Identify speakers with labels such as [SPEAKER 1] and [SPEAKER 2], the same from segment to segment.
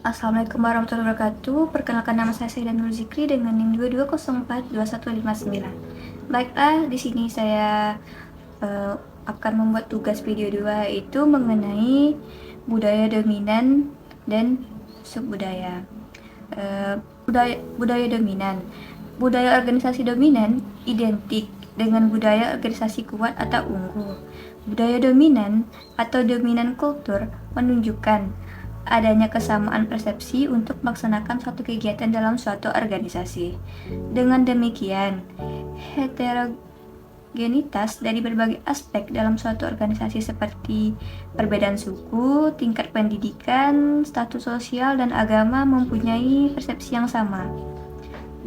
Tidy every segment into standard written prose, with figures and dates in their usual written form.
[SPEAKER 1] Assalamualaikum warahmatullahi wabarakatuh. Perkenalkan, nama saya Saidah Nur Zikri dengan NIM 22042159. Baiklah, di sini saya akan membuat tugas video 2, yaitu mengenai budaya dominan dan subbudaya. Budaya dominan. Budaya organisasi dominan identik dengan budaya organisasi kuat atau unggul. Budaya dominan atau dominan kultur menunjukkan adanya kesamaan persepsi untuk melaksanakan suatu kegiatan dalam suatu organisasi. Dengan demikian, heterogenitas dari berbagai aspek dalam suatu organisasi seperti perbedaan suku, tingkat pendidikan, status sosial, dan agama mempunyai persepsi yang sama.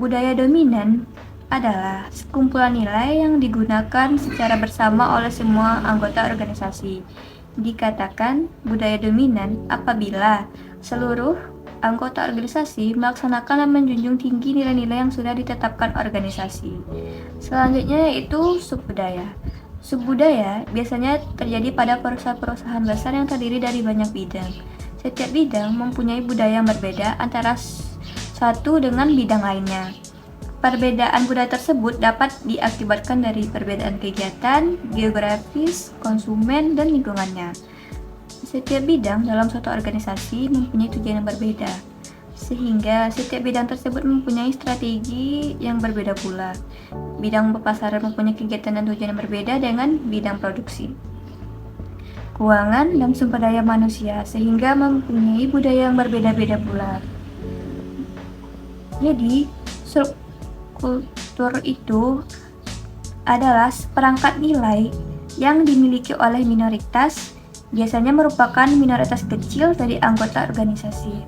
[SPEAKER 1] Budaya dominan adalah sekumpulan nilai yang digunakan secara bersama oleh semua anggota organisasi. Dikatakan budaya dominan apabila seluruh anggota organisasi melaksanakan dan menjunjung tinggi nilai-nilai yang sudah ditetapkan organisasi. Selanjutnya yaitu subbudaya. Subbudaya biasanya terjadi pada perusahaan-perusahaan besar yang terdiri dari banyak bidang. Setiap bidang mempunyai budaya yang berbeda antara satu dengan bidang lainnya. Perbedaan budaya tersebut dapat diakibatkan dari perbedaan kegiatan, geografis, konsumen, dan lingkungannya. Setiap bidang dalam suatu organisasi mempunyai tujuan yang berbeda, sehingga setiap bidang tersebut mempunyai strategi yang berbeda pula. Bidang pemasaran mempunyai kegiatan dan tujuan yang berbeda dengan bidang produksi, keuangan, dan sumber daya manusia, sehingga mempunyai budaya yang berbeda-beda pula. Jadi, kultur itu adalah seperangkat nilai yang dimiliki oleh minoritas, biasanya merupakan minoritas kecil dari anggota organisasi.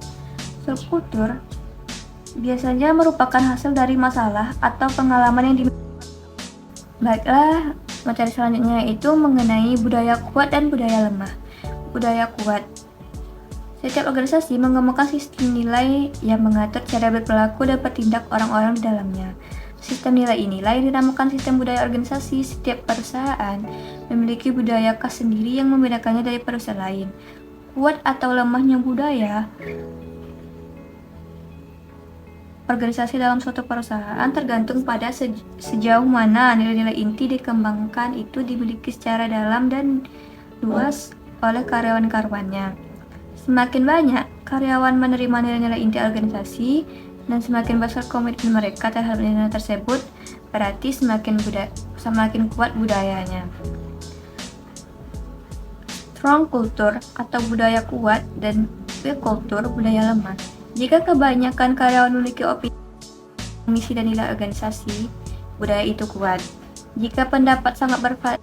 [SPEAKER 1] Subkultur biasanya merupakan hasil dari masalah atau pengalaman yang dimiliki. Baiklah, materi selanjutnya yaitu mengenai budaya kuat dan budaya lemah. Budaya kuat. Setiap organisasi mengembangkan sistem nilai yang mengatur cara berperilaku dan bertindak orang-orang di dalamnya. Sistem nilai inilah yang dinamakan sistem budaya organisasi. Setiap perusahaan memiliki budaya khas sendiri yang membedakannya dari perusahaan lain. Kuat atau lemahnya budaya organisasi dalam suatu perusahaan tergantung pada sejauh mana nilai-nilai inti dikembangkan itu dimiliki secara dalam dan luas oleh karyawan-karyawannya. Semakin banyak karyawan menerima nilai-nilai inti organisasi dan semakin besar komitmen mereka terhadap nilai tersebut, berarti semakin kuat budayanya. Strong culture atau budaya kuat dan weak culture budaya lemah. Jika kebanyakan karyawan memiliki opini, misi dan nilai organisasi, budaya itu kuat. Jika pendapat sangat berbeda,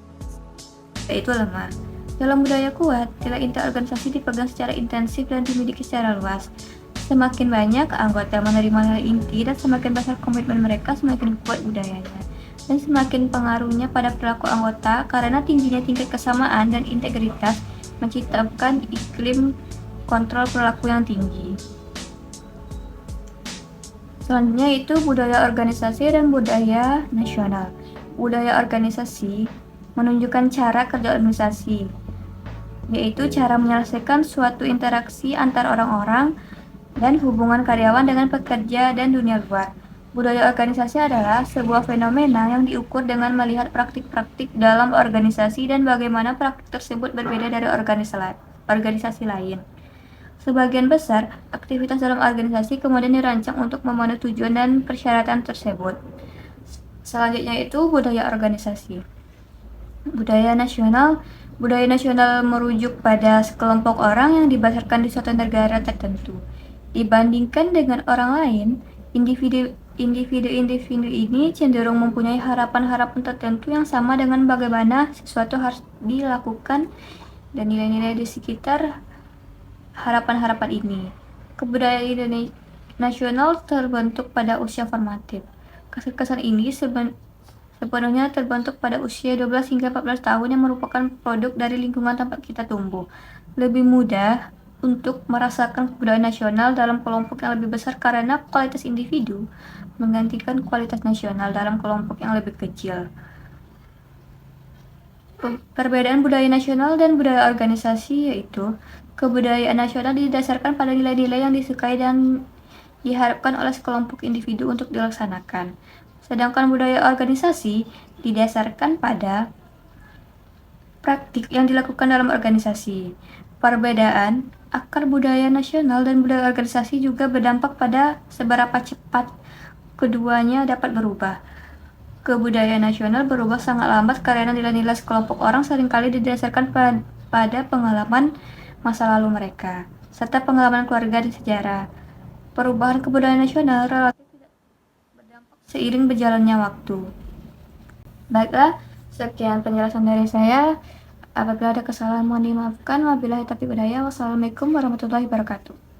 [SPEAKER 1] itu lemah. Dalam budaya kuat, nilai inti organisasi dipegang secara intensif dan dimiliki secara luas. Semakin banyak anggota menerima nilai inti dan semakin besar komitmen mereka, semakin kuat budayanya. Dan semakin pengaruhnya pada perilaku anggota karena tingginya tingkat kesamaan dan integritas menciptakan iklim kontrol perilaku yang tinggi. Selanjutnya itu budaya organisasi dan budaya nasional. Budaya organisasi menunjukkan cara kerja organisasi, yaitu cara menyelesaikan suatu interaksi antar orang-orang dan hubungan karyawan dengan pekerja dan dunia luar. Budaya organisasi adalah sebuah fenomena yang diukur dengan melihat praktik-praktik dalam organisasi dan bagaimana praktik tersebut berbeda dari organisasi lain. Sebagian besar aktivitas dalam organisasi kemudian dirancang untuk memenuhi tujuan dan persyaratan tersebut. Selanjutnya itu budaya organisasi. Budaya nasional. Budaya nasional merujuk pada sekelompok orang yang dibesarkan di suatu negara tertentu. Dibandingkan dengan orang lain, individu ini cenderung mempunyai harapan-harapan tertentu yang sama dengan bagaimana sesuatu harus dilakukan dan nilai-nilai di sekitar harapan-harapan ini. Kebudayaan nasional terbentuk pada usia formatif. Kesan ini sepenuhnya terbentuk pada usia 12 hingga 14 tahun yang merupakan produk dari lingkungan tempat kita tumbuh. Lebih mudah untuk merasakan kebudayaan nasional dalam kelompok yang lebih besar karena kualitas individu menggantikan kualitas nasional dalam kelompok yang lebih kecil. Perbedaan budaya nasional dan budaya organisasi yaitu Kebudayaan nasional didasarkan pada nilai-nilai yang disukai dan diharapkan oleh sekelompok individu untuk dilaksanakan. Sedangkan budaya organisasi didasarkan pada praktik yang dilakukan dalam organisasi. Perbedaan akar budaya nasional dan budaya organisasi juga berdampak pada seberapa cepat keduanya dapat berubah. Kebudayaan nasional berubah sangat lambat karena nilai-nilai sekelompok orang seringkali didasarkan pada pengalaman masa lalu mereka, serta pengalaman keluarga dan sejarah. Perubahan kebudayaan nasional relatif tidak berdampak seiring berjalannya waktu. Baiklah, sekian penjelasan dari saya. Apabila ada kesalahan mohon dimaafkan. Wabillahi taufiq wal hidayah. Wassalamualaikum warahmatullahi wabarakatuh.